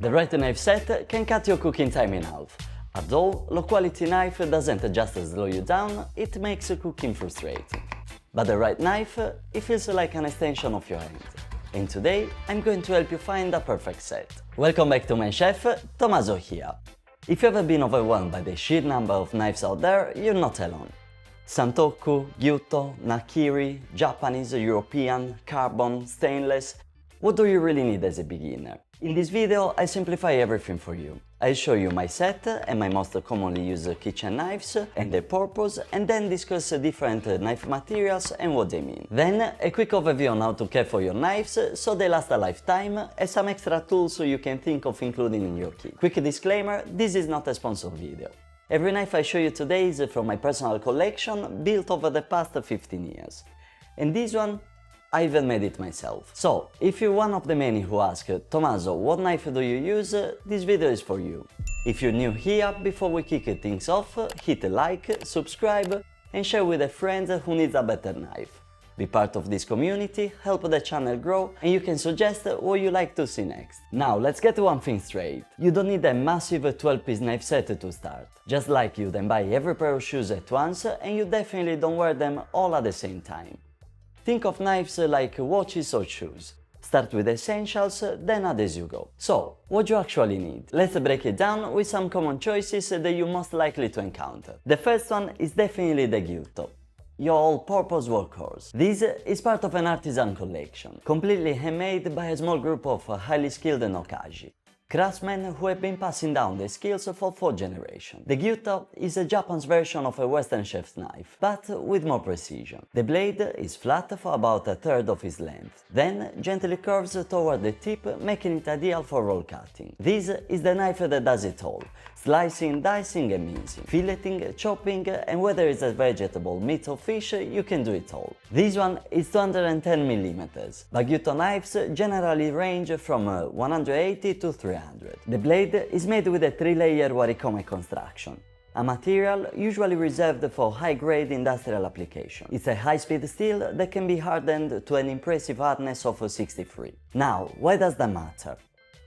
The right knife set can cut your cooking time in half. Although, low-quality knife doesn't just slow you down, it makes cooking frustrating. But the right knife, it feels like an extension of your hand. And today, I'm going to help you find a perfect set. Welcome back to Mensch, Tommaso here. If you've ever been overwhelmed by the sheer number of knives out there, you're not alone. Santoku, gyuto, nakiri, Japanese, European, carbon, stainless. What do you really need as a beginner? In this video, I simplify everything for you. I show you my set and my most commonly used kitchen knives and their purpose, and then discuss different knife materials and what they mean. Then, a quick overview on how to care for your knives so they last a lifetime, and some extra tools so you can think of including in your kit. Quick disclaimer, this is not a sponsored video. Every knife I show you today is from my personal collection built over the past 15 years. And this one, I even made it myself. So, if you're one of the many who ask, Tommaso, what knife do you use? This video is for you. If you're new here, before we kick things off, hit like, subscribe, and share with a friend who needs a better knife. Be part of this community, help the channel grow, and you can suggest what you like to see next. Now, let's get one thing straight. You don't need a massive 12-piece knife set to start. Just like you then buy every pair of shoes at once, and you definitely don't wear them all at the same time. Think of knives like watches or shoes. Start with essentials, then add as you go. So, what do you actually need? Let's break it down with some common choices that you're most likely to encounter. The first one is definitely the gyuto, your all-purpose workhorse. This is part of an artisan collection, completely handmade by a small group of highly skilled nokaji, craftsmen who have been passing down their skills for 4 generations. The gyuto is a Japan's version of a Western chef's knife, but with more precision. The blade is flat for about a third of its length, then gently curves toward the tip, making it ideal for roll cutting. This is the knife that does it all: slicing, dicing and mincing, filleting, chopping, and whether it's a vegetable, meat or fish, you can do it all. This one is 210mm, but gyuto knives generally range from 180 to 300. The blade is made with a 3-layer warikome construction, a material usually reserved for high-grade industrial application. It's a high-speed steel that can be hardened to an impressive hardness of 63. Now, why does that matter?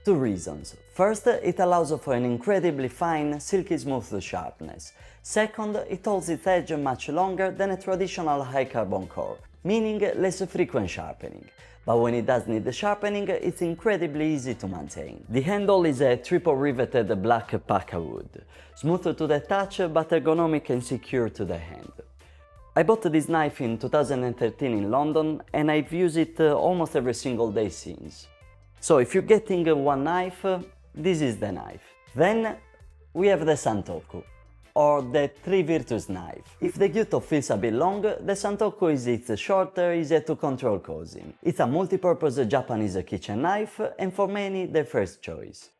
2 reasons. First, it allows for an incredibly fine, silky smooth sharpness. Second, it holds its edge much longer than a traditional high-carbon core, meaning less frequent sharpening. But when it does need sharpening, it's incredibly easy to maintain. The handle is a triple riveted black paca wood, smooth to the touch but ergonomic and secure to the hand. I bought this knife in 2013 in London and I've used it almost every single day since. So if you're getting one knife, this is the knife. Then we have the Santoku, or the 3 virtues knife. If the gyuto feels a bit long, the Santoku is its shorter, easier to control cousin. It's a multi-purpose Japanese kitchen knife and for many their first choice.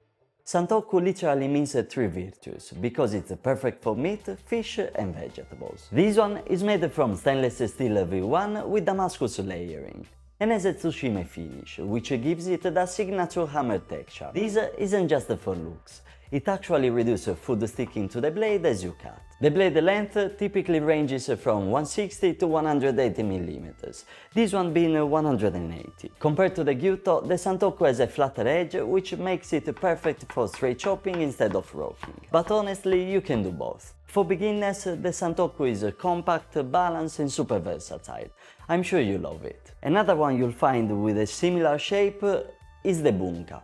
Santoku literally means 3 virtues, because it's perfect for meat, fish and vegetables. This one is made from stainless steel V1 with Damascus layering, and has a tsushima finish, which gives it the signature hammer texture. This isn't just for looks. It actually reduces food sticking to the blade as you cut. The blade length typically ranges from 160 to 180mm, this one being 180. Compared to the gyuto, the Santoku has a flatter edge, which makes it perfect for straight chopping instead of rocking. But honestly, you can do both. For beginners, the Santoku is compact, balanced and super versatile. I'm sure you love it. Another one you'll find with a similar shape is the bunka.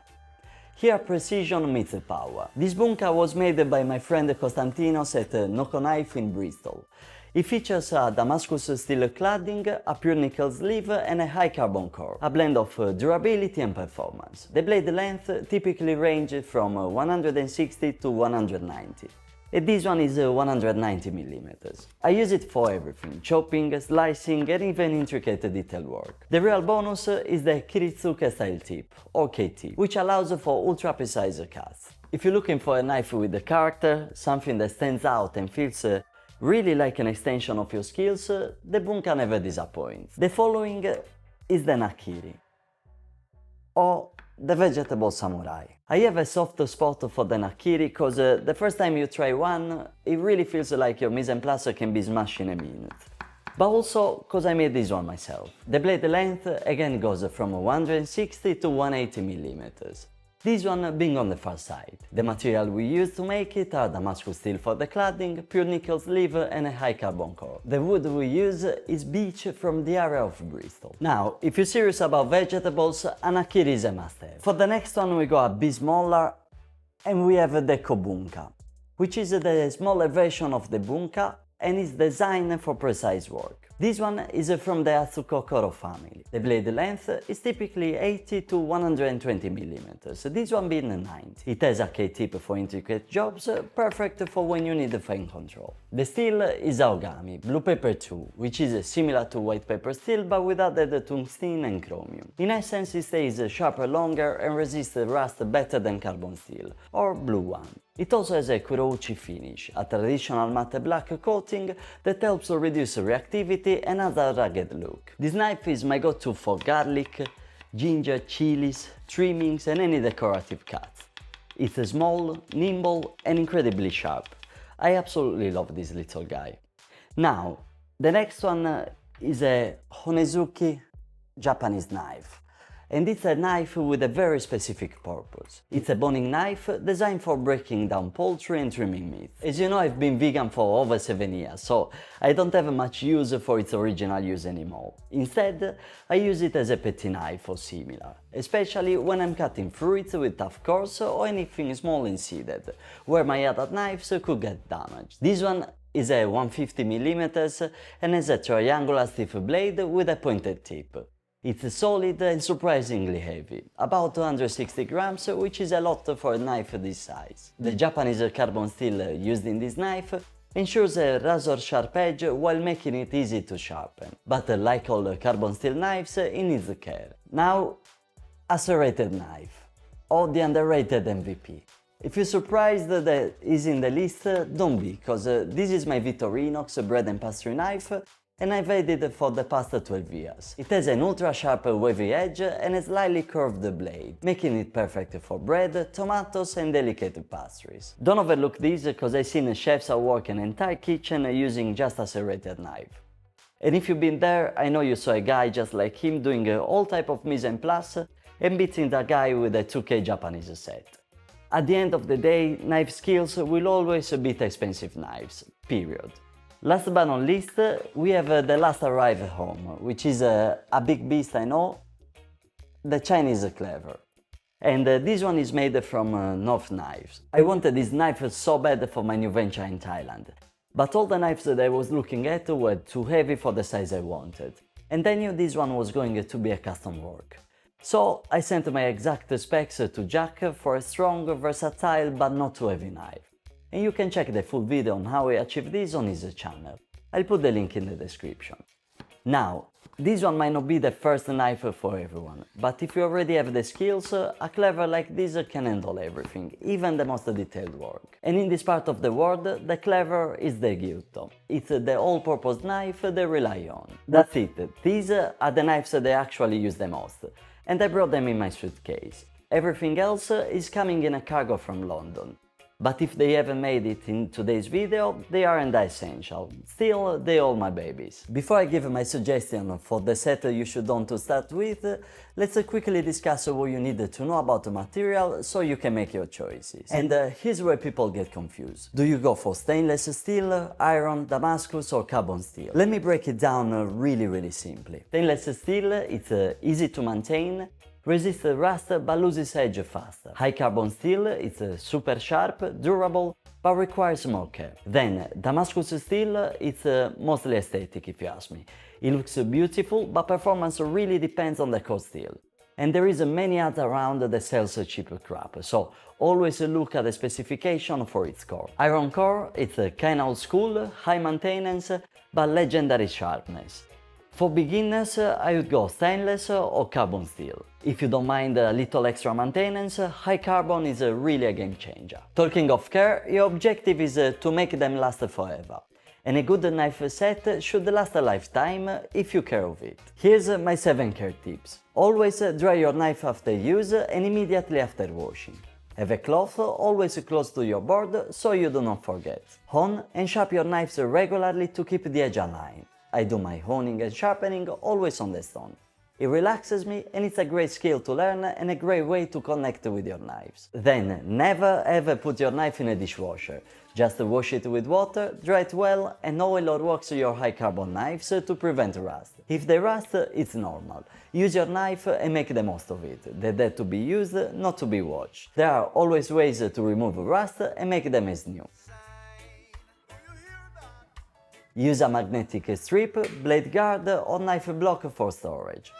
Here precision meets power. This bunka was made by my friend Konstantinos at Noko Knife in Bristol. It features a Damascus steel cladding, a pure nickel sleeve and a high carbon core, a blend of durability and performance. The blade length typically ranges from 160 to 190. And this one is 190mm. I use it for everything: chopping, slicing and even intricate detail work. The real bonus is the Kiritsuke style tip, or KT, which allows for ultra precise cuts. If you're looking for a knife with a character, something that stands out and feels really like an extension of your skills, the bunka never disappoints. The following is the nakiri, or the vegetable samurai. I have a soft spot for the nakiri because the first time you try one, it really feels like your mise en place can be smashed in a minute. But also because I made this one myself. The blade length again goes from 160 to 180mm. this one being on the far side. The material we use to make it are Damascus steel for the cladding, pure nickel sleeve and a high carbon core. The wood we use is beech from the area of Bristol. Now, if you're serious about vegetables, an akiri is a must-have. For the next one we go a bit smaller and we have the kobunka, which is the smaller version of the bunka and is designed for precise work. This one is from the Atsukokoro family. The blade length is typically 80 to 120 mm, this one being 90. It has a K-tip for intricate jobs, perfect for when you need fine control. The steel is Aogami Blue Pepper 2, which is similar to white pepper steel but with added tungsten and chromium. In essence, it stays sharper longer and resists rust better than carbon steel, or blue one. It also has a kurouchi finish, a traditional matte black coating that helps reduce reactivity and has a rugged look. This knife is my go-to for garlic, ginger, chilies, trimmings and any decorative cuts. It's small, nimble and incredibly sharp. I absolutely love this little guy. Now, the next one is a Honezuki Japanese knife. And it's a knife with a very specific purpose. It's a boning knife designed for breaking down poultry and trimming meat. As you know, I've been vegan for over 7 years, so I don't have much use for its original use anymore. Instead, I use it as a petty knife or similar, especially when I'm cutting fruits with tough cores or anything small and seeded, where my other knives could get damaged. This one is a 150 mm and has a triangular stiff blade with a pointed tip. It's solid and surprisingly heavy, about 260 grams, which is a lot for a knife this size. The Japanese carbon steel used in this knife ensures a razor-sharp edge while making it easy to sharpen. But like all carbon steel knives, it needs care. Now, a serrated knife, or the underrated MVP. If you're surprised that it's in the list, don't be, cause this is my Victorinox bread and pastry knife, and I've had it for the past 12 years. It has an ultra-sharp wavy edge and a slightly curved blade, making it perfect for bread, tomatoes and delicate pastries. Don't overlook this, cause I've seen chefs work an entire kitchen using just a serrated knife. And if you've been there, I know you saw a guy just like him doing all type of mise en place and beating the guy with a 2K Japanese set. At the end of the day, knife skills will always beat expensive knives, period. Last but not least, we have the last arrive home, which is a big beast, I know, the Chinese cleaver. And this one is made from North Knives. I wanted this knife so bad for my new venture in Thailand, but all the knives that I was looking at were too heavy for the size I wanted, and I knew this one was going to be a custom work. So I sent my exact specs to Jack for a strong, versatile but not too heavy knife. And you can check the full video on how I achieved this on his channel. I'll put the link in the description. Now, this one might not be the first knife for everyone, but if you already have the skills, a cleaver like this can handle everything, even the most detailed work. And in this part of the world, the cleaver is the gyuto. It's the all-purpose knife they rely on. That's it, these are the knives they actually use the most, and I brought them in my suitcase. Everything else is coming in a cargo from London. But if they haven't made it in today's video, they aren't essential. Still, they're all my babies. Before I give my suggestion for the set you should want to start with, let's quickly discuss what you need to know about the material so you can make your choices. And here's where people get confused. Do you go for stainless steel, iron, Damascus or carbon steel? Let me break it down really simply. Stainless steel, it's easy to maintain, resists rust but loses edge faster. High carbon steel, it's super sharp, durable, but requires more care. Then Damascus steel, it's mostly aesthetic if you ask me. It looks beautiful, but performance really depends on the core steel. And there is many ads around that sells cheap crap, so always look at the specification for its core. Iron core, it's kinda old school, high maintenance, but legendary sharpness. For beginners, I would go stainless or carbon steel. If you don't mind a little extra maintenance, high carbon is really a game changer. Talking of care, your objective is to make them last forever. And a good knife set should last a lifetime if you care of it. Here's my 7 care tips. Always dry your knife after use and immediately after washing. Have a cloth always close to your board so you do not forget. Hone and sharpen your knives regularly to keep the edge aligned. I do my honing and sharpening always on the stone. It relaxes me and it's a great skill to learn and a great way to connect with your knives. Then, never ever put your knife in a dishwasher. Just wash it with water, dry it well, and oil or wax your high carbon knives to prevent rust. If they rust, it's normal. Use your knife and make the most of it. They're there to be used, not to be watched. There are always ways to remove rust and make them as new. Use a magnetic strip, blade guard or knife block for storage.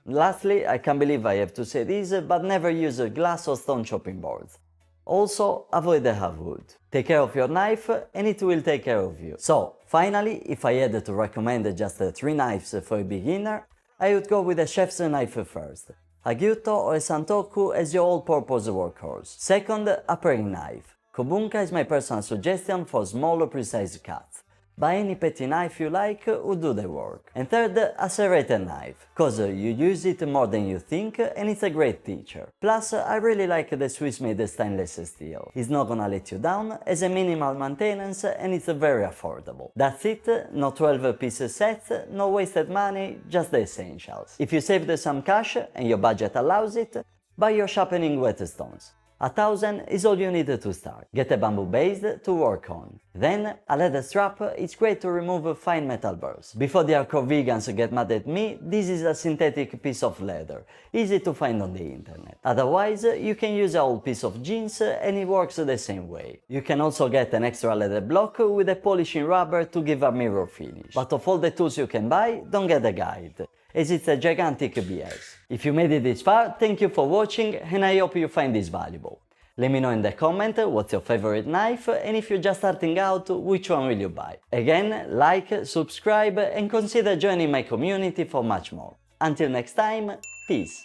Lastly, I can't believe I have to say this, but never use glass or stone chopping boards. Also, avoid the hardwood. Take care of your knife and it will take care of you. So, finally, if I had to recommend just 3 knives for a beginner, I would go with a chef's knife first. A gyuto or a santoku as your all-purpose workhorse. Second, a paring knife. Kobunka is my personal suggestion for small, precise cuts. Buy any petty knife you like would do the work. And third, a serrated knife, cause you use it more than you think and it's a great teacher. Plus, I really like the Swiss-made stainless steel. It's not gonna let you down, has a minimal maintenance and it's very affordable. That's it, no 12-piece sets, no wasted money, just the essentials. If you saved some cash and your budget allows it, buy your sharpening whetstones. 1,000 is all you need to start. Get a bamboo base to work on. Then, a leather strap is great to remove fine metal burrs. Before the hardcore vegans get mad at me, this is a synthetic piece of leather, easy to find on the internet. Otherwise, you can use a old piece of jeans and it works the same way. You can also get an extra leather block with a polishing rubber to give a mirror finish. But of all the tools you can buy, don't get a guide, as it's a gigantic BS. If you made it this far, thank you for watching and I hope you find this valuable. Let me know in the comment what's your favorite knife and if you're just starting out, which one will you buy. Again, like, subscribe and consider joining my community for much more. Until next time, peace!